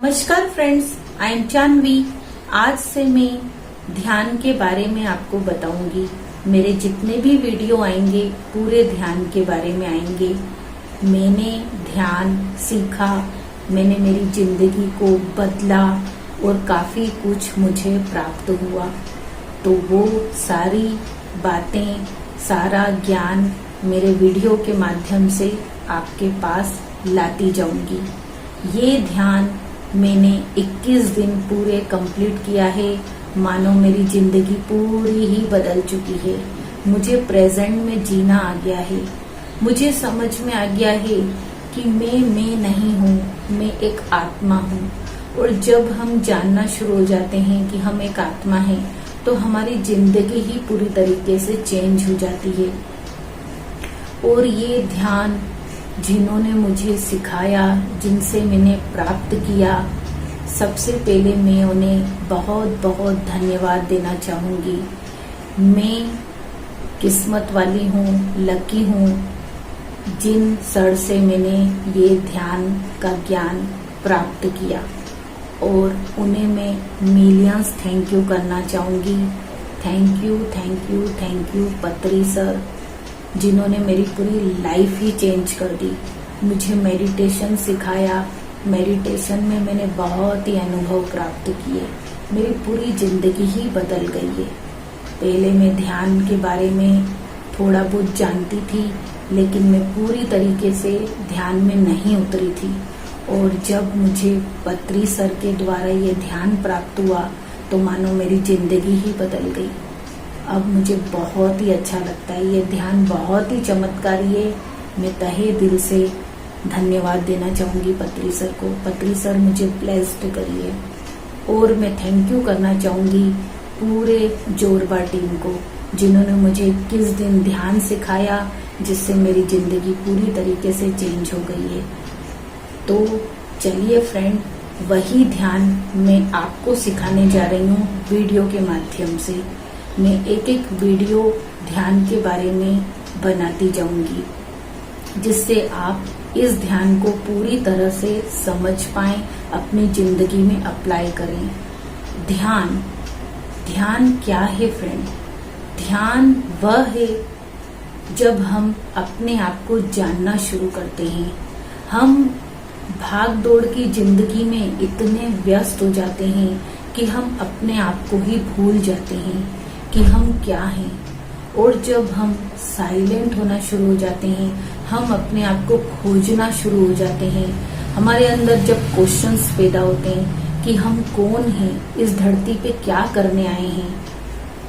नमस्कार friends, I am Janvi. आज से मैं ध्यान के बारे में आपको बताऊंगी। मेरे जितने भी वीडियो आएंगे पूरे ध्यान के बारे में आएंगे। मैंने ध्यान सीखा, मैंने मेरी जिंदगी को बदला और काफी कुछ मुझे प्राप्त हुआ। तो वो सारी बातें, सारा ज्ञान मेरे वीडियो के माध्यम से आपके पास लाती जाऊंगी। ये ध्यान मैंने 21 दिन पूरे कंप्लीट किया है। मानो मेरी जिंदगी पूरी ही बदल चुकी है। मुझे प्रेजेंट में जीना आ गया है। मुझे समझ में आ गया है कि मैं नहीं हूँ, मैं एक आत्मा हूँ। और जब हम जानना शुरू हो जाते हैं कि हम एक आत्मा हैं, तो हमारी जिंदगी ही पूरी तरीके से चेंज हो जाती है। और ये ध्यान जिन्होंने मुझे सिखाया, जिनसे मैंने प्राप्त किया, सबसे पहले मैं उन्हें बहुत बहुत धन्यवाद देना चाहूंगी। मैं किस्मत वाली हूँ, लकी हूँ, जिन सर से मैंने ये ध्यान का ज्ञान प्राप्त किया। और उन्हें मैं मिलियंस थैंक यू करना चाहूंगी। Thank you thank you thank you पत्री सर, जिन्होंने मेरी पूरी लाइफ ही चेंज कर दी। मुझे मेडिटेशन सिखाया। मेडिटेशन में मैंने बहुत ही अनुभव प्राप्त किए। मेरी पूरी जिंदगी ही बदल गई है। पहले मैं ध्यान के बारे में थोड़ा बहुत जानती थी, लेकिन मैं पूरी तरीके से ध्यान में नहीं उतरी थी। और जब मुझे पत्री सर के द्वारा ये ध्यान प्राप्त हुआ, तो मानो मेरी जिंदगी ही बदल गई। अब मुझे बहुत ही अच्छा लगता है। ये ध्यान बहुत ही चमत्कारी है। मैं तहे दिल से धन्यवाद देना चाहूंगी पत्री सर को। पत्री सर मुझे ब्लेस्ड करिए। और मैं थैंक यू करना चाहूंगी पूरे जोरबा टीम को, जिन्होंने मुझे 21 दिन ध्यान सिखाया, जिससे मेरी जिंदगी पूरी तरीके से चेंज हो गई है। तो चलिए फ्रेंड, वही ध्यान मैं आपको सिखाने जा रही हूँ वीडियो के माध्यम से। मैं एक एक वीडियो ध्यान के बारे में बनाती जाऊंगी, जिससे आप इस ध्यान को पूरी तरह से समझ पाएं, अपनी जिंदगी में अप्लाई करें। ध्यान क्या है फ्रेंड? ध्यान वह है जब हम अपने आप को जानना शुरू करते हैं। हम भाग दौड़ की जिंदगी में इतने व्यस्त हो जाते हैं कि हम अपने आप को ही भूल जाते हैं कि हम क्या हैं। और जब हम साइलेंट होना शुरू हो जाते हैं, हम अपने आप को खोजना शुरू हो जाते हैं। हमारे अंदर जब क्वेश्चंस पैदा होते हैं कि हम कौन हैं, इस धरती पे क्या करने आए हैं,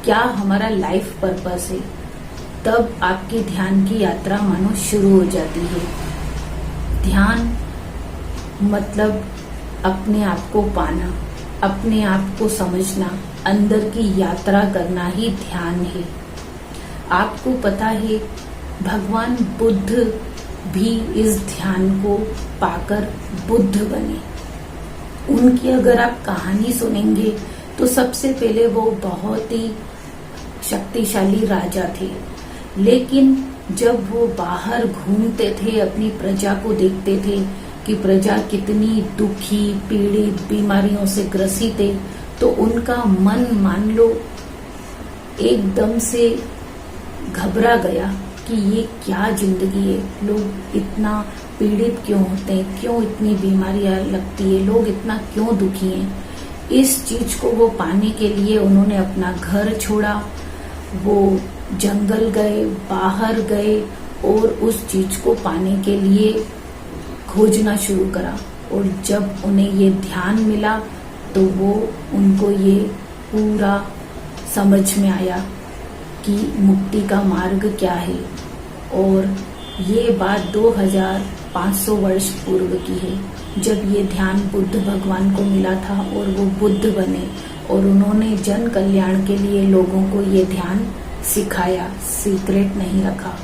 क्या हमारा लाइफ पर्पस है, तब आपकी ध्यान की यात्रा मानो शुरू हो जाती है। ध्यान मतलब अपने आप को पाना, अपने आप को समझना, अंदर की यात्रा करना ही ध्यान है। आपको पता है, भगवान बुद्ध भी इस ध्यान को पाकर बुद्ध बने। उनकी अगर आप कहानी सुनेंगे, तो सबसे पहले वो बहुत ही शक्तिशाली राजा थे। लेकिन जब वो बाहर घूमते थे, अपनी प्रजा को देखते थे कि प्रजा कितनी दुखी, पीड़ित, बीमारियों से ग्रसित है, तो उनका मन मान लो एकदम से घबरा गया कि ये क्या जिंदगी है। लोग इतना पीड़ित क्यों होते हैं, क्यों इतनी बीमारियां लगती है, लोग इतना क्यों दुखी हैं। इस चीज को वो पाने के लिए उन्होंने अपना घर छोड़ा, वो जंगल गए, बाहर गए और उस चीज को पाने के लिए खोजना शुरू करा। और जब उन्हें ये ध्यान मिला, तो वो उनको ये पूरा समझ में आया कि मुक्ति का मार्ग क्या है। और ये बात 2500 वर्ष पूर्व की है, जब ये ध्यान बुद्ध भगवान को मिला था और वो बुद्ध बने। और उन्होंने जन कल्याण के लिए लोगों को ये ध्यान सिखाया, सीक्रेट नहीं रखा,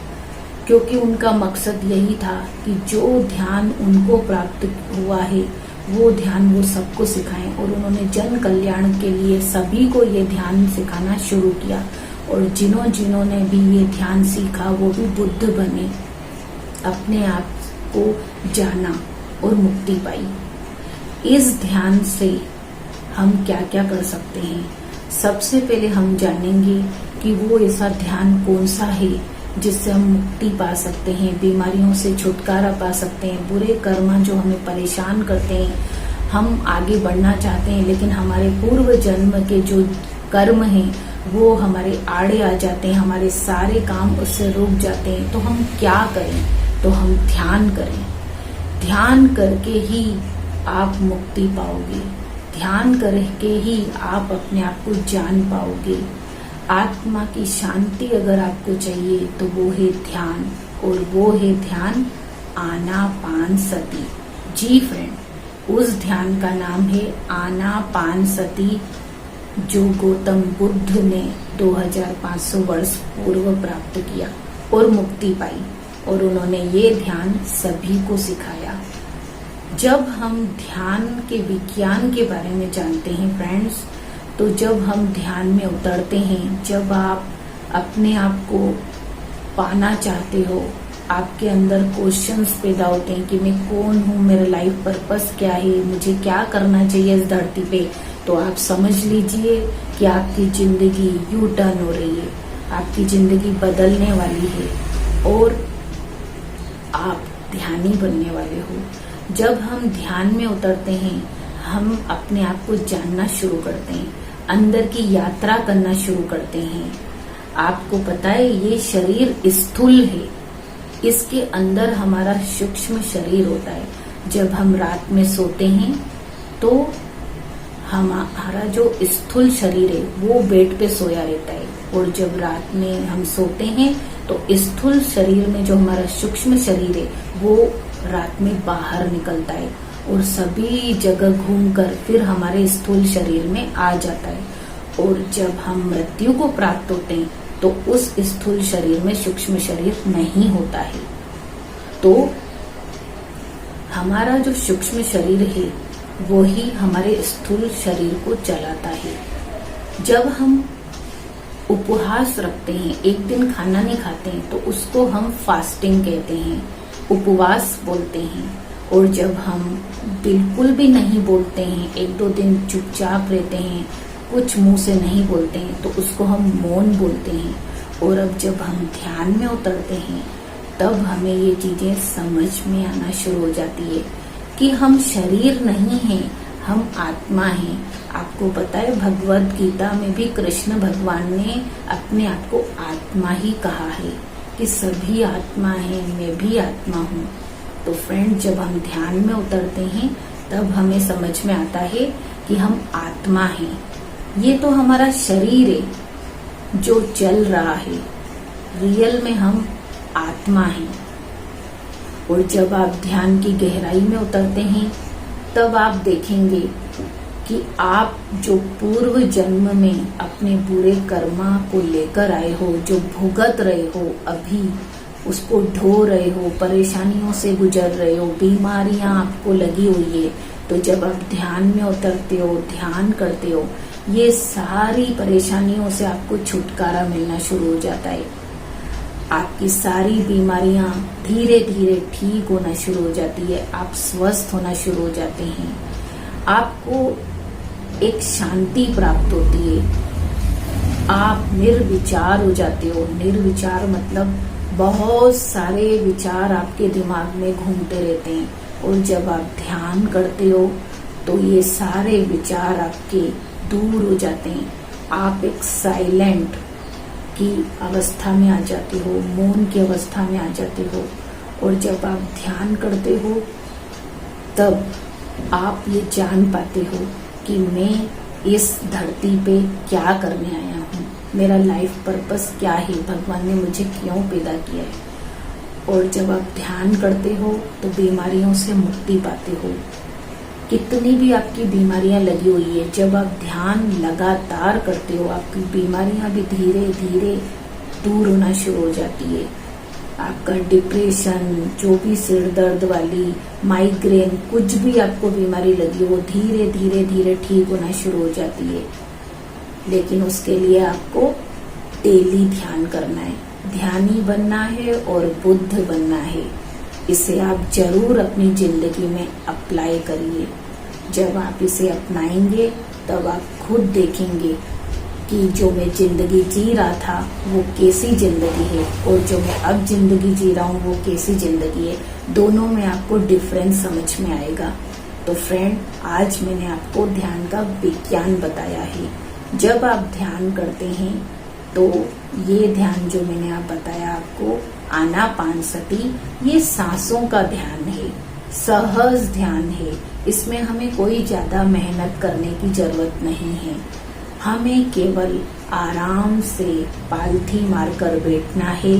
क्योंकि उनका मकसद यही था कि जो ध्यान उनको प्राप्त हुआ है, वो ध्यान वो सबको सिखाएं। और उन्होंने जन कल्याण के लिए सभी को ये ध्यान सिखाना शुरू किया। और जिन्होंने भी ये ध्यान सीखा, वो भी बुद्ध बने, अपने आप को जाना और मुक्ति पाई। इस ध्यान से हम क्या क्या कर सकते हैं। सबसे पहले हम जानेंगे कि वो ऐसा ध्यान कौन सा है जिससे हम मुक्ति पा सकते हैं, बीमारियों से छुटकारा पा सकते हैं, बुरे कर्म जो हमें परेशान करते हैं, हम आगे बढ़ना चाहते हैं लेकिन हमारे पूर्व जन्म के जो कर्म हैं वो हमारे आड़े आ जाते हैं, हमारे सारे काम उससे रुक जाते हैं। तो हम क्या करें? तो हम ध्यान करें। ध्यान करके ही आप मुक्ति पाओगे, ध्यान करके ही आप अपने आप को जान पाओगे। आत्मा की शांति अगर आपको चाहिए तो वो है ध्यान, और वो है ध्यान आनापानसति। जी फ्रेंड, उस ध्यान का नाम है आनापानसति, जो गौतम बुद्ध ने 2500 वर्ष पूर्व प्राप्त किया और मुक्ति पाई, और उन्होंने ये ध्यान सभी को सिखाया। जब हम ध्यान के विज्ञान के बारे में जानते हैं फ्रेंड्स, तो जब हम ध्यान में उतरते हैं, जब आप अपने आप को पाना चाहते हो, आपके अंदर क्वेश्चंस पैदा होते हैं कि मैं कौन हूँ, मेरा लाइफ पर्पस क्या है, मुझे क्या करना चाहिए इस धरती पे, तो आप समझ लीजिए कि आपकी जिंदगी यू टर्न हो रही है, आपकी जिंदगी बदलने वाली है और आप ध्यानी बनने वाले हो। जब हम ध्यान में उतरते हैं, हम अपने आप को जानना शुरू करते हैं, अंदर की यात्रा करना शुरू करते हैं। आपको पता है ये शरीर स्थूल है, इसके अंदर हमारा सूक्ष्म शरीर होता है। जब हम रात में सोते हैं तो हमारा जो स्थूल शरीर है वो बेड पे सोया रहता है, और जब रात में हम सोते हैं तो स्थूल शरीर में जो हमारा सूक्ष्म शरीर है वो रात में बाहर निकलता है और सभी जगह घूमकर फिर हमारे स्थूल शरीर में आ जाता है। और जब हम मृत्यु को प्राप्त होते हैं तो उस स्थूल शरीर में सूक्ष्म शरीर नहीं होता है। तो हमारा जो सूक्ष्म शरीर है वो ही हमारे स्थूल शरीर को चलाता है। जब हम उपवास रखते हैं, एक दिन खाना नहीं खाते हैं, तो उसको हम फास्टिंग कहते हैं, उपवास बोलते हैं। और जब हम बिल्कुल भी नहीं बोलते हैं, एक दो दिन चुपचाप रहते हैं, कुछ मुंह से नहीं बोलते हैं, तो उसको हम मौन बोलते हैं। और अब जब हम ध्यान में उतरते हैं तब हमें ये चीजें समझ में आना शुरू हो जाती है कि हम शरीर नहीं हैं, हम आत्मा हैं। आपको पता है भगवत गीता में भी कृष्ण भगवान ने अपने आप को आत्मा ही कहा है कि सभी आत्मा है, मैं भी आत्मा हूँ। तो फ्रेंड, जब हम ध्यान में उतरते हैं तब हमें समझ में आता है कि हम आत्मा हैं। ये तो हमारा शरीर है जो चल रहा है, रियल में हम आत्मा हैं। और जब आप ध्यान की गहराई में उतरते हैं तब आप देखेंगे कि आप जो पूर्व जन्म में अपने बुरे कर्मा को लेकर आए हो, जो भुगत रहे हो, अभी उसको ढो रहे हो, परेशानियों से गुजर रहे हो, बीमारियां आपको लगी हुई है, तो जब आप ध्यान में उतरते हो, ध्यान करते हो, ये सारी परेशानियों से आपको छुटकारा मिलना शुरू हो जाता है। आपकी सारी बीमारियां धीरे धीरे ठीक होना शुरू हो जाती है, आप स्वस्थ होना शुरू हो जाते हैं, आपको एक शांति प्राप्त होती है, आप निर्विचार हो जाते हो। निर्विचार मतलब बहुत सारे विचार आपके दिमाग में घूमते रहते हैं, और जब आप ध्यान करते हो तो ये सारे विचार आपके दूर हो जाते हैं। आप एक साइलेंट की अवस्था में आ जाते हो, मौन की अवस्था में आ जाते हो। और जब आप ध्यान करते हो तब आप ये जान पाते हो कि मैं इस धरती पे क्या करने आया हूँ, मेरा लाइफ पर्पस क्या है, भगवान ने मुझे क्यों पैदा किया है। और जब आप ध्यान करते हो तो बीमारियों से मुक्ति पाते हो। कितनी भी आपकी बीमारियां लगी हुई है, जब आप ध्यान लगातार करते हो आपकी बीमारियां भी धीरे धीरे दूर होना शुरू हो जाती है। आपका डिप्रेशन, जो भी सिर दर्द वाली, माइग्रेन, कुछ भी आपको बीमारी लगी हो, वो धीरे धीरे धीरे ठीक होना शुरू हो जाती है। लेकिन उसके लिए आपको डेली ध्यान करना है, ध्यानी बनना है और बुद्ध बनना है। इसे आप जरूर अपनी जिंदगी में अप्लाई करिए। जब आप इसे अपनाएंगे तब आप खुद देखेंगे कि जो मैं जिंदगी जी रहा था वो कैसी जिंदगी है और जो मैं अब जिंदगी जी रहा हूँ वो कैसी जिंदगी है। दोनों में आपको डिफरेंस समझ में आएगा। तो फ्रेंड, आज मैंने आपको ध्यान का विज्ञान बताया है। जब आप ध्यान करते हैं तो ये ध्यान जो मैंने आप बताया आपको, आनापानसति, ये सांसों का ध्यान है, सहज ध्यान है। इसमें हमें कोई ज्यादा मेहनत करने की जरूरत नहीं है। हमें केवल आराम से पालथी मारकर बैठना है,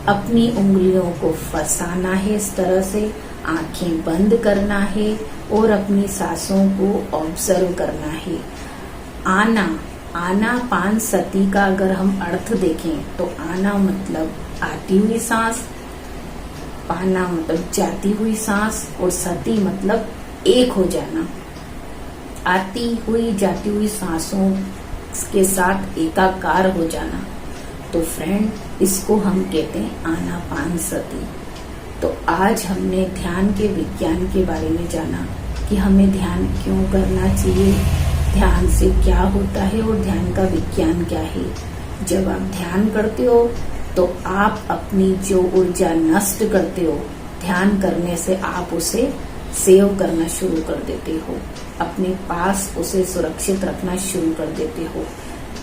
अपनी उंगलियों को फंसाना है इस तरह से, आंखें बंद करना है और अपनी सांसों को ऑब्जर्व करना है। आनापानसति का अगर हम अर्थ देखें तो आना मतलब आती हुई सांस, पाना मतलब जाती हुई सांस और सति मतलब एक हो जाना, आती हुई जाती हुई सांसों के साथ एकाकार हो जाना। तो फ्रेंड, इसको हम कहते हैं आनापानसति। तो आज हमने ध्यान के विज्ञान के बारे में जाना कि हमें ध्यान क्यों करना चाहिए, ध्यान से क्या होता है और ध्यान का विज्ञान क्या है। जब आप ध्यान करते हो तो आप अपनी जो ऊर्जा नष्ट करते हो, ध्यान करने से आप उसे सेव करना शुरू कर देते हो, अपने पास उसे सुरक्षित रखना शुरू कर देते हो।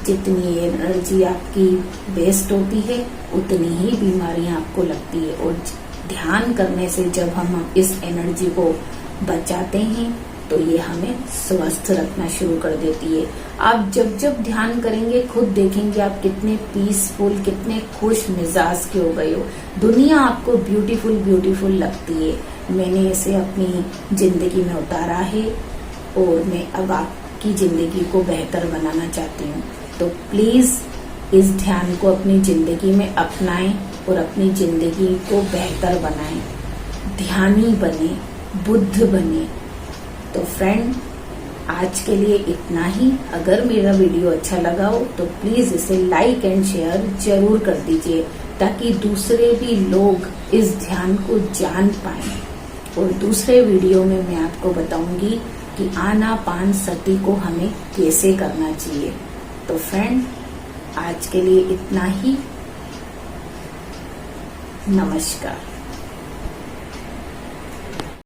जितनी एनर्जी आपकी वेस्ट होती है उतनी ही बीमारियां आपको लगती है। और ध्यान करने से जब हम इस एनर्जी को बचाते हैं तो ये हमें स्वस्थ रखना शुरू कर देती है। आप जब जब ध्यान करेंगे खुद देखेंगे आप कितने पीसफुल, कितने खुश मिजाज के हो गए हो। दुनिया आपको ब्यूटीफुल ब्यूटीफुल लगती है। मैंने इसे अपनी जिंदगी में उतारा है और मैं अब आपकी जिंदगी को बेहतर बनाना चाहती हूँ। तो प्लीज इस ध्यान को अपनी जिंदगी में अपनाएं और अपनी जिंदगी को बेहतर बनाएं। ध्यानी बने, बुद्ध बने। तो फ्रेंड, आज के लिए इतना ही। अगर मेरा वीडियो अच्छा लगा हो तो प्लीज इसे लाइक एंड शेयर जरूर कर दीजिए ताकि दूसरे भी लोग इस ध्यान को जान पाएं। और दूसरे वीडियो में मैं आपको बताऊंगी कि आनापानसति को हमें कैसे करना चाहिए। तो फ्रेंड, आज के लिए इतना ही। नमस्कार।